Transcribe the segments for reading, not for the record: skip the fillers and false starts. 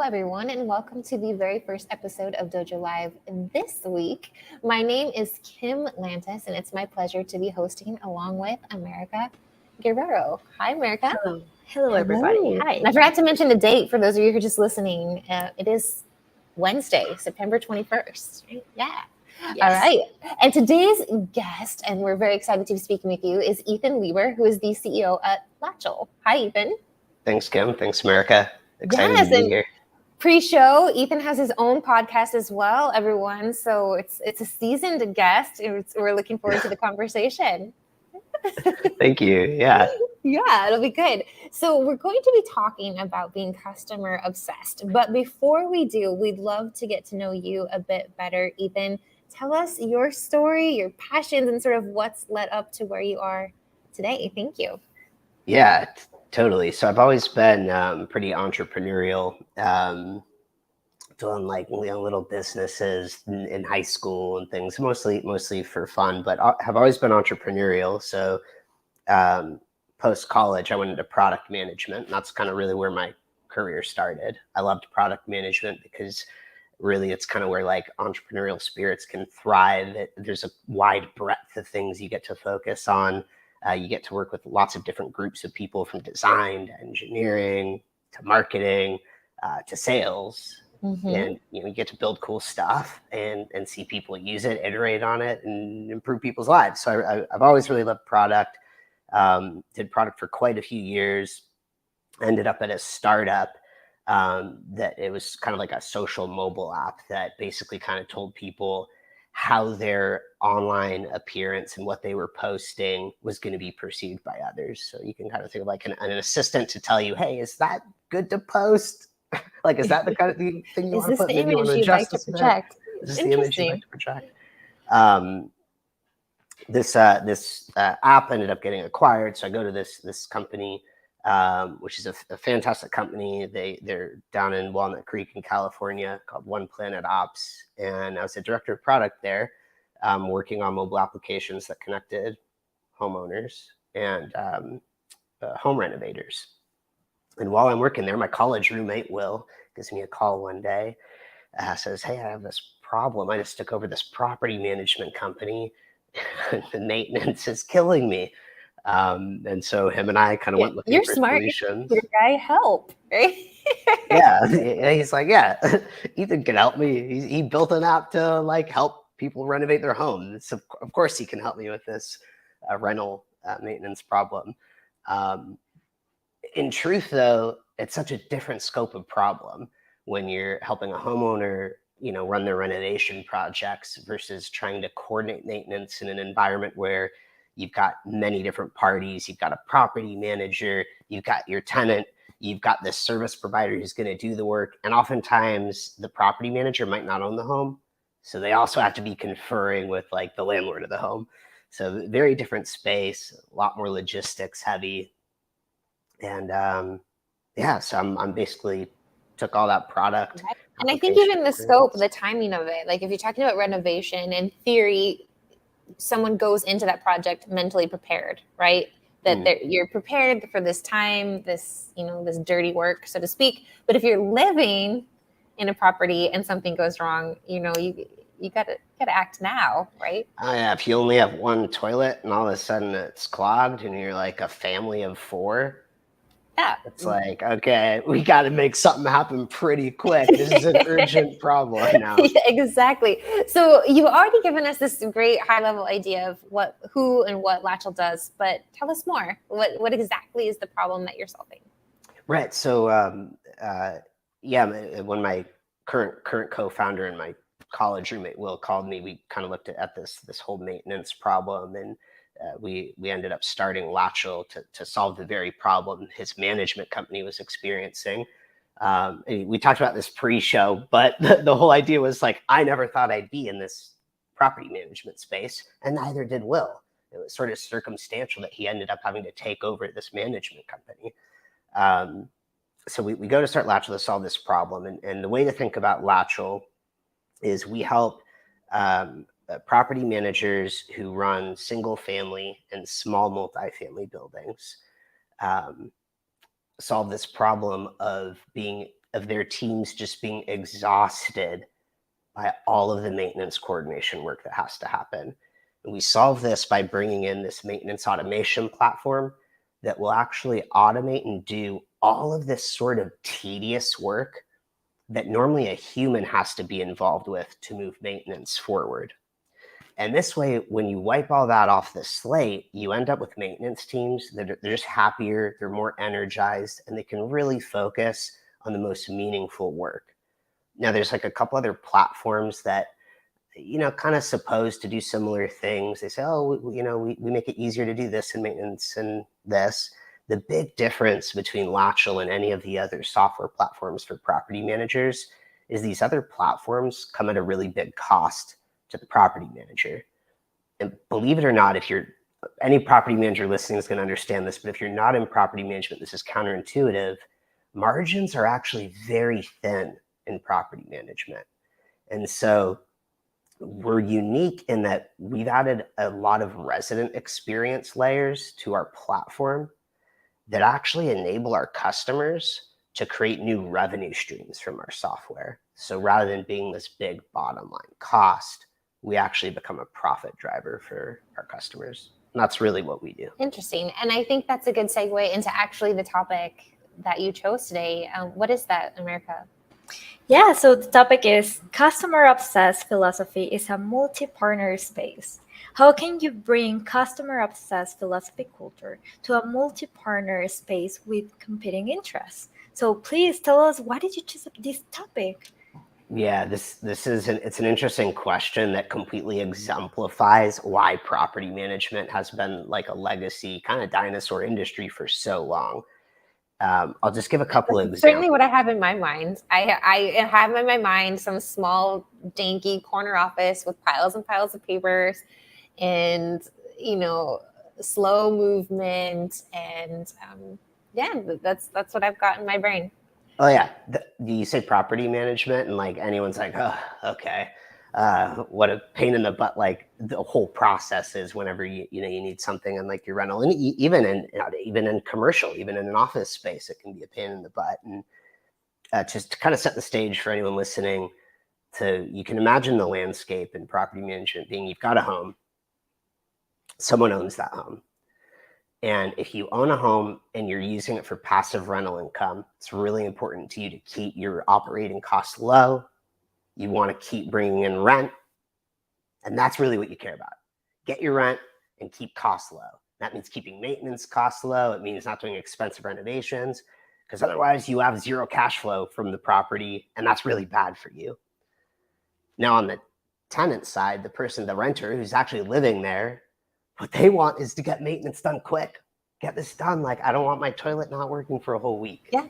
everyone, and welcome to the very first episode of Dojo Live this week. My name is Kim Lantis, and it's my pleasure to be hosting along with America Guerrero. Hi, America. Hello, everybody. Hi. And I forgot to mention the date for those of you who are just listening. It is Wednesday, September 21st. Right? Yeah. Yes. All right. And today's guest, and we're very excited to be speaking with you, is Ethan Lieber, who is the CEO at Latchel. Hi, Ethan. Thanks, Kim. Thanks, America. Excited to be here. Pre-show, Ethan has his own podcast as well, everyone. So it's a seasoned guest. We're looking forward to the conversation. Thank you. Yeah. Yeah, it'll be good. So we're going to be talking about being customer obsessed. But before we do, we'd love to get to know you a bit better, Ethan. Tell us your story, your passions, and sort of what's led up to where you are today. Thank you. Yeah, totally. So I've always been pretty entrepreneurial, doing like little businesses in high school and things, mostly for fun, but I have always been entrepreneurial. So post college, I went into product management, and that's kind of really where my career started. I loved product management because really it's kind of where like entrepreneurial spirits can thrive. There's a wide breadth of things you get to focus on. You get to work with lots of different groups of people, from design to engineering to marketing to sales. Mm-hmm. And you get to build cool stuff and see people use it, iterate on it, and improve people's lives. So I've always really loved product. Did product for quite a few years. Ended up at a startup that it was kind of like a social mobile app that basically kind of told people how their online appearance and what they were posting was going to be perceived by others. So you can kind of think of like an assistant to tell you, hey, is that good to post? Like, is that the kind of thing you want to put? Is this the image you'd like to project? Is this the image you'd like to project? This app ended up getting acquired. So I go to this company, which is a fantastic company. They're down in Walnut Creek in California, called One Planet Ops. And I was the director of product there, working on mobile applications that connected homeowners and home renovators. And while I'm working there, my college roommate, Will, gives me a call one day, says, hey, I have this problem. I just took over this property management company. The maintenance is killing me. And so him and I kind of went looking for solutions. You're smart. Your guy help, right? Yeah. He's like, yeah, Ethan can help me. He built an app to like help people renovate their homes. So of course he can help me with this rental maintenance problem. In truth, though, it's such a different scope of problem when you're helping a homeowner, run their renovation projects versus trying to coordinate maintenance in an environment where you've got many different parties. You've got a property manager, you've got your tenant, you've got this service provider who's going to do the work. And oftentimes the property manager might not own the home. So they also have to be conferring with like the landlord of the home. So very different space, a lot more logistics heavy. And so I'm basically took all that product. Right. And I think even the scope, the timing of it, like if you're talking about renovation, in theory, someone goes into that project mentally prepared, right? That you're prepared for this time, this dirty work, so to speak. But if you're living in a property and something goes wrong, you gotta act now, right? Oh yeah, if you only have one toilet and all of a sudden it's clogged and you're like a family of 4. Yeah. It's like, okay, we got to make something happen pretty quick. This is an urgent problem now. Yeah, exactly. So you've already given us this great high-level idea of who and what Latchel does, but tell us more. What exactly is the problem that you're solving? Right. So, when my current co-founder and my college roommate Will called me, we kind of looked at this whole maintenance problem, and we ended up starting Latchel to solve the very problem his management company was experiencing. We talked about this pre-show, but the whole idea was like, I never thought I'd be in this property management space, and neither did Will. It was sort of circumstantial that he ended up having to take over this management company. So we go to start Latchel to solve this problem. And the way to think about Latchel is we help property managers who run single family and small multifamily buildings solve this problem of being of their teams just being exhausted by all of the maintenance coordination work that has to happen. And we solve this by bringing in this maintenance automation platform that will actually automate and do all of this sort of tedious work that normally a human has to be involved with to move maintenance forward. And this way, when you wipe all that off the slate, you end up with maintenance teams that they're just happier, they're more energized, and they can really focus on the most meaningful work. Now, there's like a couple other platforms that, kind of supposed to do similar things. They say, oh, we make it easier to do this in maintenance and this. The big difference between Latchel and any of the other software platforms for property managers is these other platforms come at a really big cost to the property manager. And believe it or not, if you're any property manager listening is going to understand this, but if you're not in property management, this is counterintuitive. Margins are actually very thin in property management. And so we're unique in that we've added a lot of resident experience layers to our platform that actually enable our customers to create new revenue streams from our software. So rather than being this big bottom line cost, we actually become a profit driver for our customers. And that's really what we do. Interesting. And I think that's a good segue into actually the topic that you chose today. What is that, America? Yeah, so the topic is customer-obsessed philosophy is a multi-partner space. How can you bring customer-obsessed philosophy culture to a multi-partner space with competing interests? So please tell us, why did you choose this topic? Yeah, this is it's an interesting question that completely exemplifies why property management has been like a legacy kind of dinosaur industry for so long. I'll just give a couple of examples. Certainly what I have in my mind. I have in my mind some small, danky corner office with piles and piles of papers and, slow movement. And that's what I've got in my brain. Oh, yeah. You say property management and like anyone's like, oh, okay. What a pain in the butt, like the whole process is whenever you need something in like your rental, and even in commercial, even in an office space, it can be a pain in the butt. And just to kind of set the stage for anyone listening, you can imagine the landscape in property management being you've got a home, someone owns that home. And if you own a home and you're using it for passive rental income, it's really important to you to keep your operating costs low. You want to keep bringing in rent. And that's really what you care about. Get your rent and keep costs low. That means keeping maintenance costs low. It means not doing expensive renovations, because otherwise you have zero cash flow from the property, and that's really bad for you. Now on the tenant side, the renter who's actually living there, what they want is to get maintenance done quick. Get this done. Like, I don't want my toilet not working for a whole week. Yeah.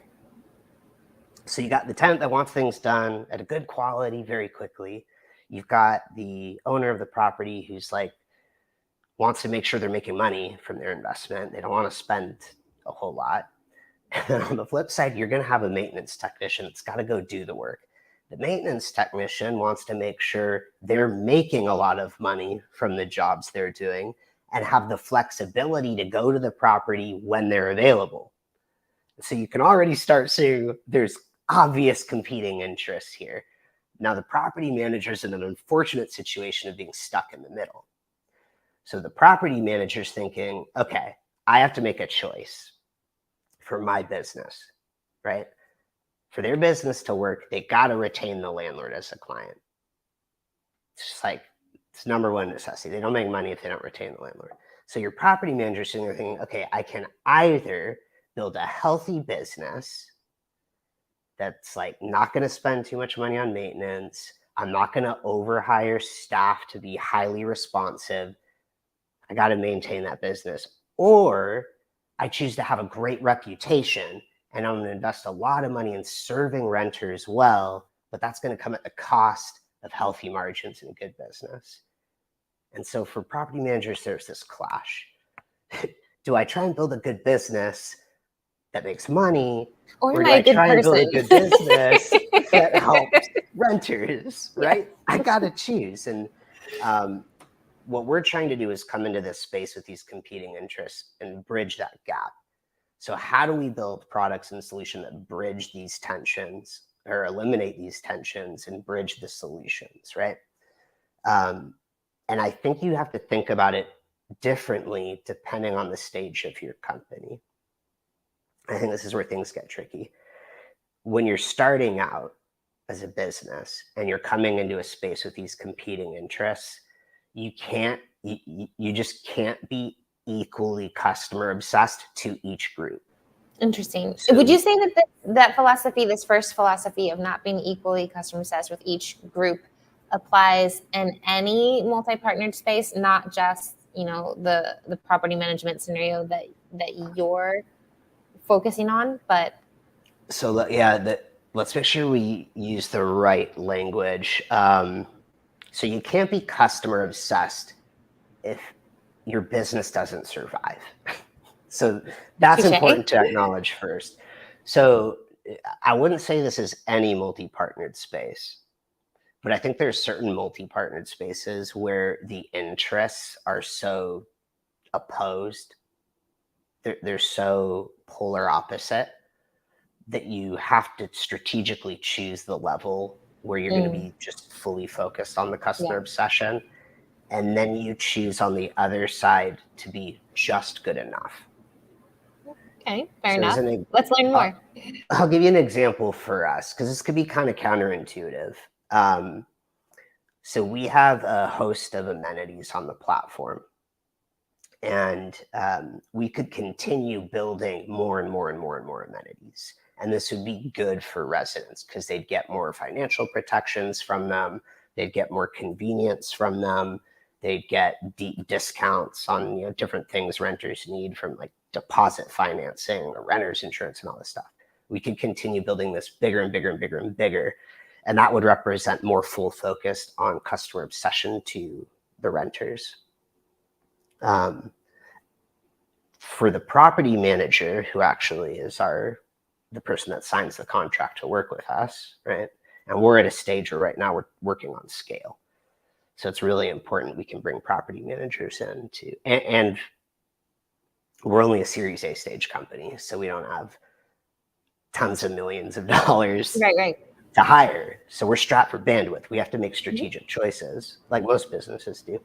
So you got the tenant that wants things done at a good quality very quickly. You've got the owner of the property who's like wants to make sure they're making money from their investment. They don't want to spend a whole lot. And then on the flip side, you're going to have a maintenance technician that's got to go do the work. The maintenance technician wants to make sure they're making a lot of money from the jobs they're doing and have the flexibility to go to the property when they're available. So you can already start seeing there's obvious competing interests here. Now the property manager's in an unfortunate situation of being stuck in the middle. So the property manager's thinking, okay, I have to make a choice for my business, right? For their business to work, they got to retain the landlord as a client. It's just like, it's number one necessity. They don't make money if they don't retain the landlord. So your property manager is sitting there thinking, okay, I can either build a healthy business that's like not going to spend too much money on maintenance. I'm not going to overhire staff to be highly responsive. I got to maintain that business. Or I choose to have a great reputation and I'm going to invest a lot of money in serving renters well, but that's going to come at the cost of healthy margins in a good business. And so for property managers, there's this clash. Do I try and build a good business that makes money, or do I try and build a good business that helps renters, right? I got to choose. And what we're trying to do is come into this space with these competing interests and bridge that gap. So how do we build products and solutions that bridge these tensions or eliminate these tensions and bridge the solutions, right? And I think you have to think about it differently depending on the stage of your company. I think this is where things get tricky. When you're starting out as a business and you're coming into a space with these competing interests, you just can't be equally customer obsessed to each group. Interesting. So, would you say that that philosophy, this first philosophy of not being equally customer obsessed with each group, applies in any multi-partnered space, not just, you know, the property management scenario that you're focusing on, but so yeah, let's make sure we use the right language. So you can't be customer obsessed if your business doesn't survive. So that's Touché. important to acknowledge first. So I wouldn't say this is any multi-partnered space, but I think there's certain multi-partnered spaces where the interests are so opposed. They're so polar opposite that you have to strategically choose the level where you're going to be just fully focused on the customer obsession. And then you choose on the other side to be just good enough. Okay, fair enough. Let's learn more. I'll give you an example for us, because this could be kind of counterintuitive. So we have a host of amenities on the platform. And we could continue building more and more and more and more amenities. And this would be good for residents because they'd get more financial protections from them. They'd get more convenience from them. They'd get deep discounts on, you know, different things renters need, from like deposit financing or renter's insurance and all this stuff. We could continue building this bigger and bigger and bigger and bigger. And that would represent more full focus on customer obsession to the renters. For the property manager, who actually is the person that signs the contract to work with us, right? And we're at a stage where right now we're working on scale. So it's really important we can bring property managers in too. And we're only a Series A stage company, so we don't have tons of millions of dollars right. to hire. So we're strapped for bandwidth. We have to make strategic choices, like most businesses do.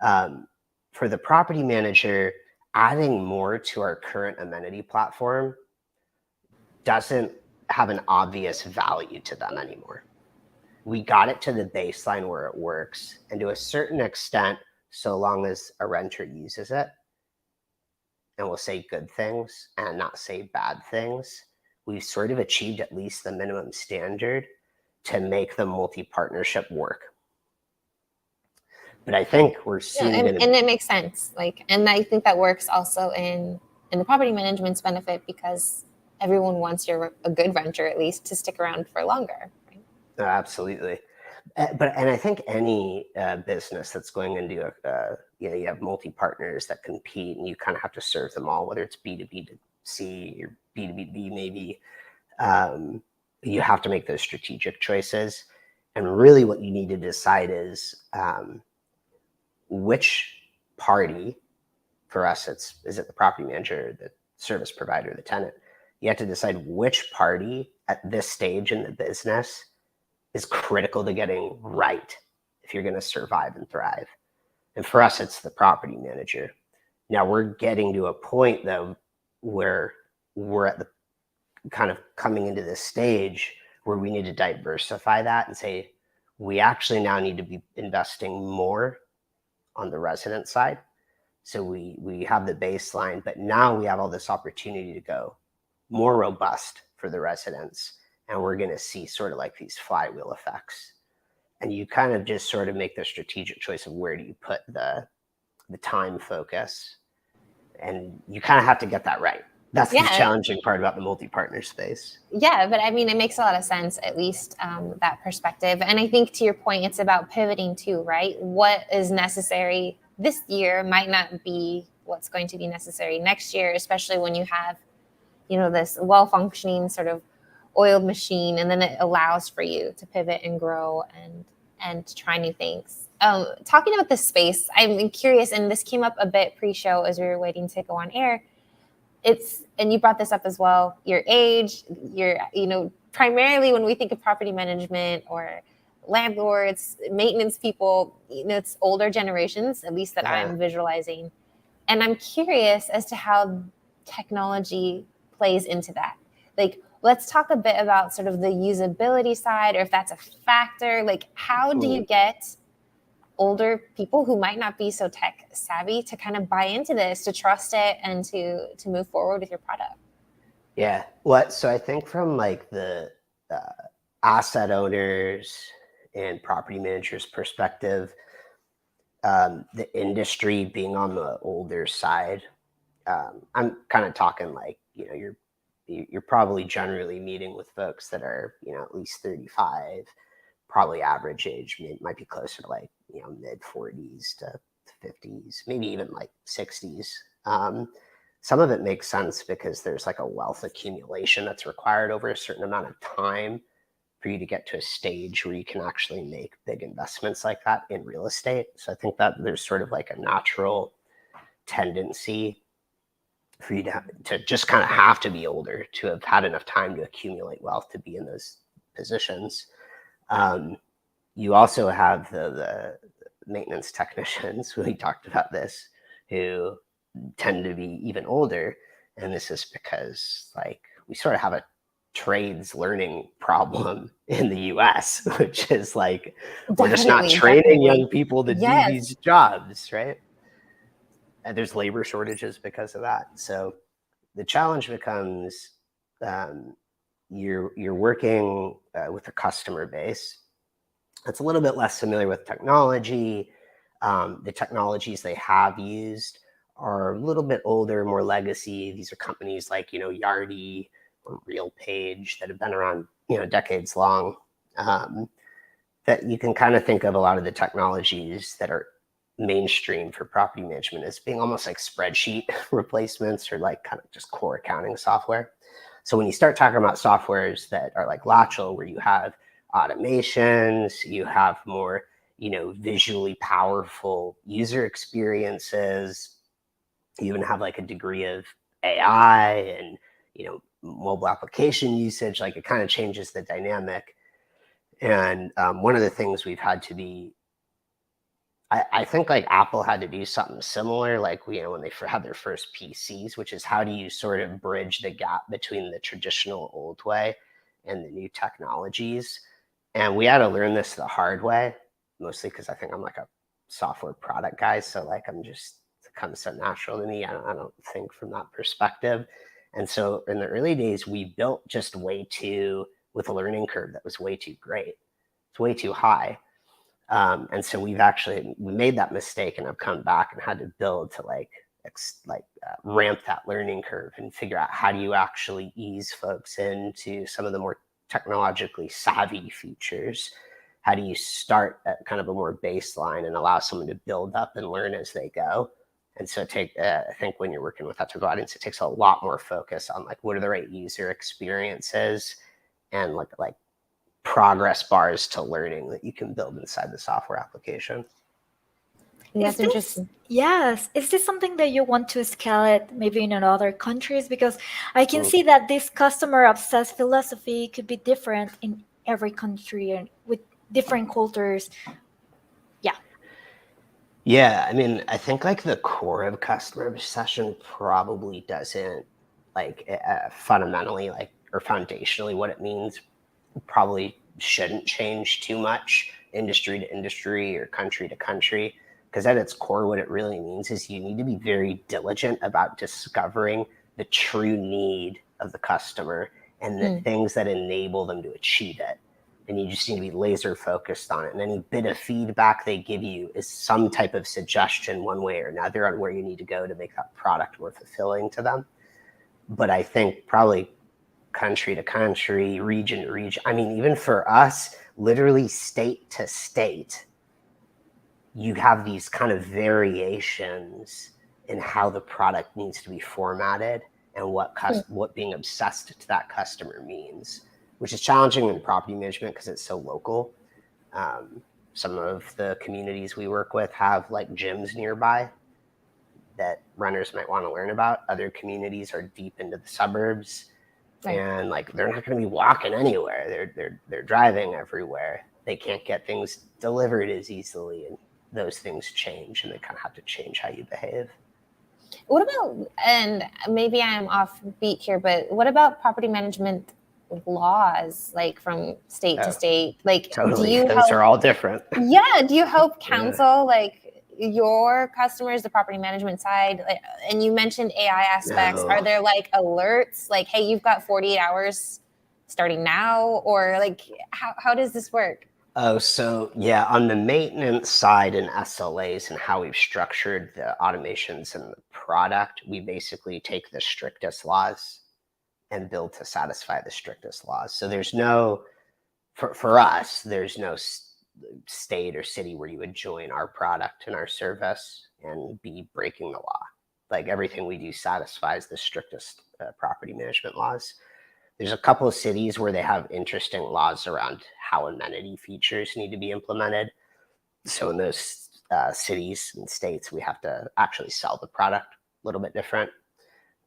For the property manager, adding more to our current amenity platform doesn't have an obvious value to them anymore. We got it to the baseline where it works. And to a certain extent, so long as a renter uses it and will say good things and not say bad things, we've sort of achieved at least the minimum standard to make the multi-partnership work. But I think we're soon and it makes sense. And I think that works also in the property management's benefit, because everyone wants a good renter, at least, to stick around for longer. Right? Absolutely. And I think any business that's going into you have multi-partners that compete, and you kind of have to serve them all, whether it's B2B to C or B2B maybe. You have to make those strategic choices. And really what you need to decide is which party, for us, is it the property manager, the service provider, the tenant? You have to decide which party at this stage in the business is critical to getting right if you're going to survive and thrive. And for us, it's the property manager. Now we're getting to a point, though, where we're at the kind of coming into this stage where we need to diversify that and say, we actually now need to be investing more on the resident side. So we have the baseline, but now we have all this opportunity to go more robust for the residents. And we're going to see sort of like these flywheel effects. And you kind of just sort of make the strategic choice of where do you put the time focus. And you kind of have to get that right. That's the challenging part about the multi-partner space. Yeah, but I mean, it makes a lot of sense, at least that perspective. And I think, to your point, it's about pivoting too, right? What is necessary this year might not be what's going to be necessary next year, especially when you have, this well-functioning sort of oiled machine, and then it allows for you to pivot and grow and try new things. Talking about the space, I'm curious, and this came up a bit pre-show as we were waiting to go on air. and you brought this up as well, your age, primarily when we think of property management or landlords, maintenance people, it's older generations, at least that I'm visualizing. And I'm curious as to how technology plays into that. Like, let's talk a bit about sort of the usability side, or if that's a factor. Like, how do you get older people who might not be so tech savvy to kind of buy into this, to trust it, and to move forward with your product? Yeah. So I think from like the asset owners and property managers perspective, the industry being on the older side, I'm kind of talking like, you're probably generally meeting with folks that are, at least 35, probably average age might be closer to like, mid 40s to 50s, maybe even like 60s. Some of it makes sense because there's like a wealth accumulation that's required over a certain amount of time for you to get to a stage where you can actually make big investments like that in real estate. So I think that there's sort of like a natural tendency for you to just kind of have to be older to have had enough time to accumulate wealth to be in those positions. You also have the maintenance technicians, we talked about this, who tend to be even older. And this is because like we sort of have a trades learning problem in the US, which is like, we're just not training young people to do these jobs, right? And there's labor shortages because of that. So the challenge becomes you're working with a customer base that's a little bit less familiar with technology. The technologies they have used are a little bit older, more legacy. These are companies like, Yardi or RealPage that have been around, decades long. That you can kind of think of a lot of the technologies that are mainstream for property management as being almost like spreadsheet replacements or like kind of just core accounting software. So when you start talking about softwares that are like Latchel, where you have automations, you have more, visually powerful user experiences, you even have like a degree of AI and, mobile application usage, like it kind of changes the dynamic. And one of the things we've had to be, I think like Apple had to do something similar, like, when they had their first PCs, which is how do you sort of bridge the gap between the traditional old way and the new technologies? And we had to learn this the hard way, mostly because I think I'm like a software product guy. So like, it comes so natural to me. I don't think from that perspective. And so in the early days, we built just with a learning curve that was way too great. It's way too high. And so we made that mistake and have come back and had to build to ramp that learning curve and figure out how do you actually ease folks into some of the more technologically savvy features. How do you start at kind of a more baseline and allow someone to build up and learn as they go? And so I think when you're working with that type of audience, it takes a lot more focus on like, what are the right user experiences and like progress bars to learning that you can build inside the software application. That's interesting. Yes. Is this something that you want to scale it maybe in other countries? Because I can see that this customer obsessed philosophy could be different in every country and with different cultures. Yeah. Yeah. I mean, I think like the core of customer obsession probably doesn't like fundamentally or foundationally what it means probably shouldn't change too much industry to industry or country to country, because at its core what it really means is you need to be very diligent about discovering the true need of the customer and the things that enable them to achieve it. And you just need to be laser focused on it. And any bit of feedback they give you is some type of suggestion one way or another on where you need to go to make that product more fulfilling to them. But I think probably country to country, region to region. I mean, even for us, literally state to state, you have these kind of variations in how the product needs to be formatted and what being obsessed to that customer means, which is challenging in property management because it's so local. Some of the communities we work with have like gyms nearby. that runners might want to learn about. Other communities are deep into the suburbs, and like they're not going to be walking anywhere. They're driving everywhere. They can't get things delivered as easily, and those things change, and they kind of have to change how you behave. What about, and maybe I'm off beat here, but what about property management laws, like from state to state? Like, Totally. do you Those are all different. Yeah. Do you help counsel like your customers, the property management side? Like, and you mentioned AI aspects. No. Are there like alerts like, hey, you've got 48 hours starting now? Or like, how does this work? Oh, so yeah, on the maintenance side and SLAs and how we've structured the automations and the product, we basically take the strictest laws and build to satisfy the strictest laws. So there's no, for us, there's no state or city where you would join our product and our service and be breaking the law. Like everything we do satisfies the strictest property management laws. There's a couple of cities where they have interesting laws around how amenity features need to be implemented. So in those cities and states, we have to actually sell the product a little bit different.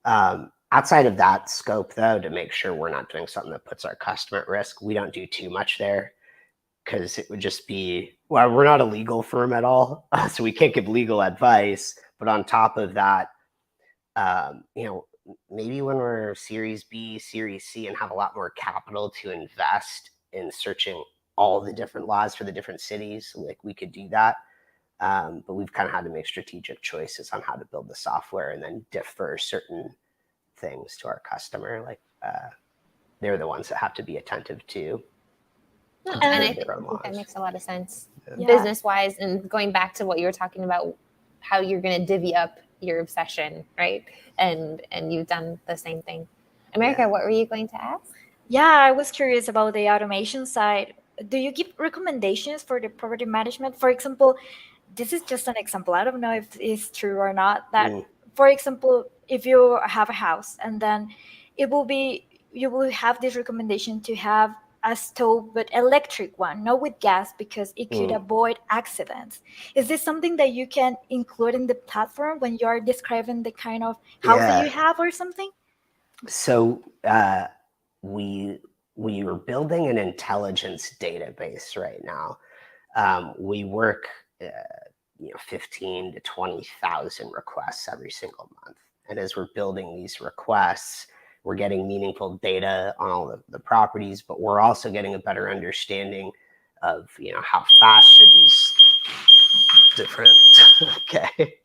Outside of that scope, though, to make sure we're not doing something that puts our customer at risk, we don't do too much there because it would just be, well, we're not a legal firm at all, so we can't give legal advice. But on top of that, maybe when we're Series B, Series C, and have a lot more capital to invest in searching all the different laws for the different cities, like we could do that. But we've kind of had to make strategic choices on how to build the software and then defer certain things to our customer. Like they're the ones that have to be attentive to. And I think that makes a lot of sense business-wise. And going back to what you were talking about, how you're going to divvy up your obsession, right? And you've done the same thing. America, what were you going to ask? Yeah, I was curious about the automation side. Do you give recommendations for the property management? For example, this is just an example. I don't know if it's true or not. That, for example, if you have a house and then you will have this recommendation to have a stove, but electric one, not with gas, because it could avoid accidents. Is this something that you can include in the platform when you are describing the kind of house that you have or something? So we are building an intelligence database right now. We work 15 to 20,000 requests every single month. And as we're building these requests, we're getting meaningful data on all of the properties, but we're also getting a better understanding of, how fast should these different, okay.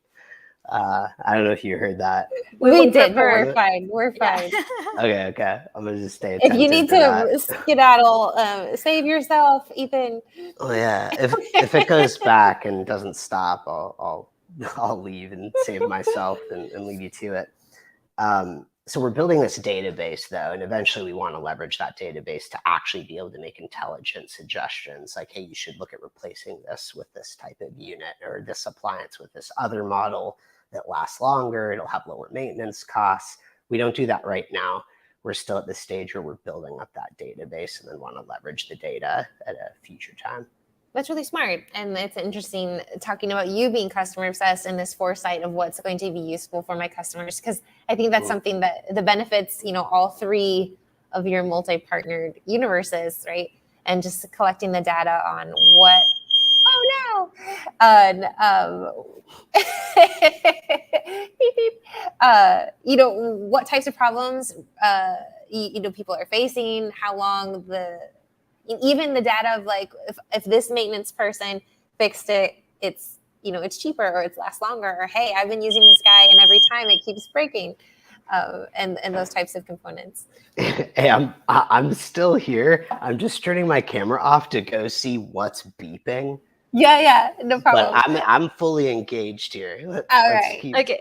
I don't know if you heard that. We did, but we're fine. We're fine. Okay. I'm going to just stay attentive. If you need to skedaddle, save yourself, Ethan. Oh yeah. If it goes back and doesn't stop, I'll leave and save myself and leave you to it. So we're building this database though, and eventually we want to leverage that database to actually be able to make intelligent suggestions like, hey, you should look at replacing this with this type of unit or this appliance with this other model that lasts longer. It'll have lower maintenance costs. We don't do that right now. We're still at the stage where we're building up that database and then want to leverage the data at a future time. That's really smart. And it's interesting talking about you being customer obsessed and this foresight of what's going to be useful for my customers. Because I think that's something that the benefits, all three of your multi-partnered universes, right? And just collecting the data on what, beep, beep. What types of problems, people are facing, how long even the data of like, if this maintenance person fixed it, it's cheaper or it lasts longer, or hey, I've been using this guy and every time it keeps breaking, and those types of components. Hey, I'm still here. I'm just turning my camera off to go see what's beeping. Yeah, no problem. But I'm fully engaged here. Okay.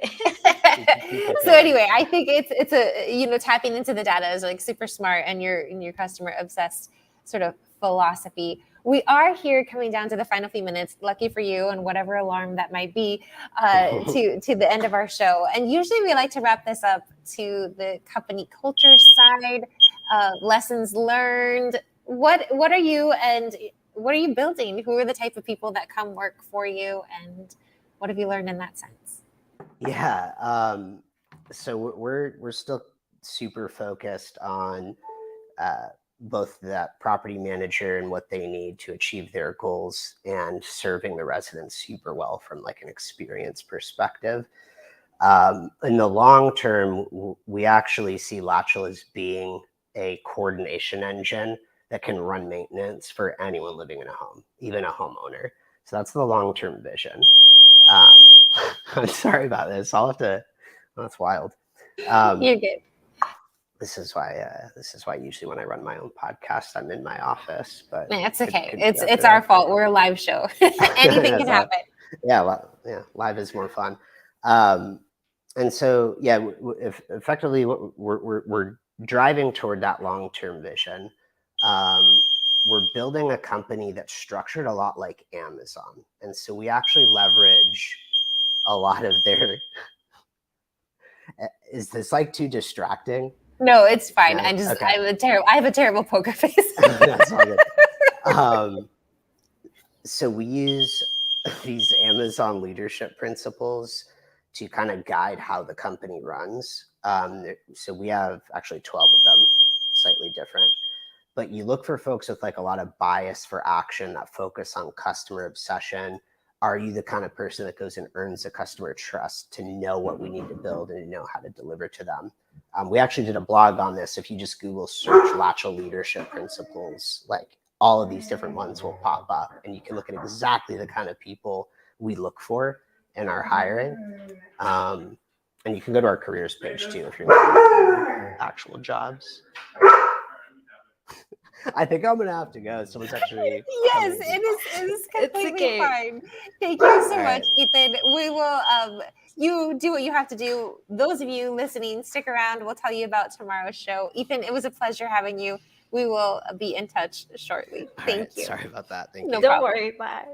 So anyway, I think it's a tapping into the data is like super smart, and your customer obsessed sort of philosophy. We are here coming down to the final few minutes, lucky for you, and whatever alarm that might be, to the end of our show. And usually we like to wrap this up to the company culture side, lessons learned. What are you building? Who are the type of people that come work for you, and what have you learned in that sense? Yeah. So we're still super focused on both that property manager and what they need to achieve their goals and serving the residents super well from like an experience perspective. In the long term, we actually see Latchel as being a coordination engine that can run maintenance for anyone living in a home, even a homeowner. So that's the long-term vision. I'm sorry about this. I'll have to. That's wild. You're good. This is why usually when I run my own podcast, I'm in my office. But It's okay. could It's our fault. We're a live show. Anything can happen. Yeah, live is more fun. And so, yeah, effectively, we're driving toward that long-term vision. We're building a company that's structured a lot like Amazon, and so we actually leverage a lot of their. Is this like too distracting? No, it's fine. No? Okay. I have a terrible poker face. That's all good. So we use these Amazon leadership principles to kind of guide how the company runs. So we have actually 12 of them, slightly different. But you look for folks with like a lot of bias for action that focus on customer obsession. Are you the kind of person that goes and earns the customer trust to know what we need to build and to know how to deliver to them? We actually did a blog on this. If you just Google search Latchel leadership principles, like all of these different ones will pop up, and you can look at exactly the kind of people we look for in our hiring. And you can go to our careers page too if you're looking for actual jobs. I think I'm gonna have to go. Someone's actually Yes, it is completely okay. fine. Thank you so All much, right. Ethan. We will you do what you have to do. Those of you listening, stick around. We'll tell you about tomorrow's show. Ethan, it was a pleasure having you. We will be in touch shortly. Thank you. Sorry about that. Thank No you. Don't problem. worry, bye.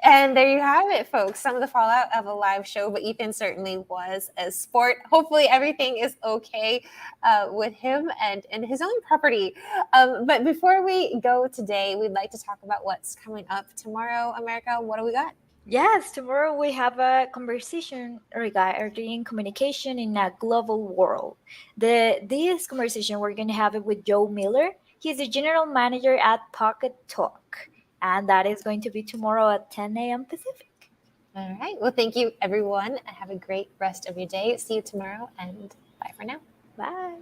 And there you have it, folks. Some of the fallout of a live show, but Ethan certainly was a sport. Hopefully, everything is okay with him and his own property. But before we go today, we'd like to talk about what's coming up tomorrow, America. What do we got? Yes, tomorrow we have a conversation regarding communication in a global world. This conversation we're going to have it with Joe Miller. He's the general manager at Pocket Talk, and that is going to be tomorrow at 10 a.m. Pacific. All right. Well, thank you, everyone. Have a great rest of your day. See you tomorrow, and bye for now. Bye.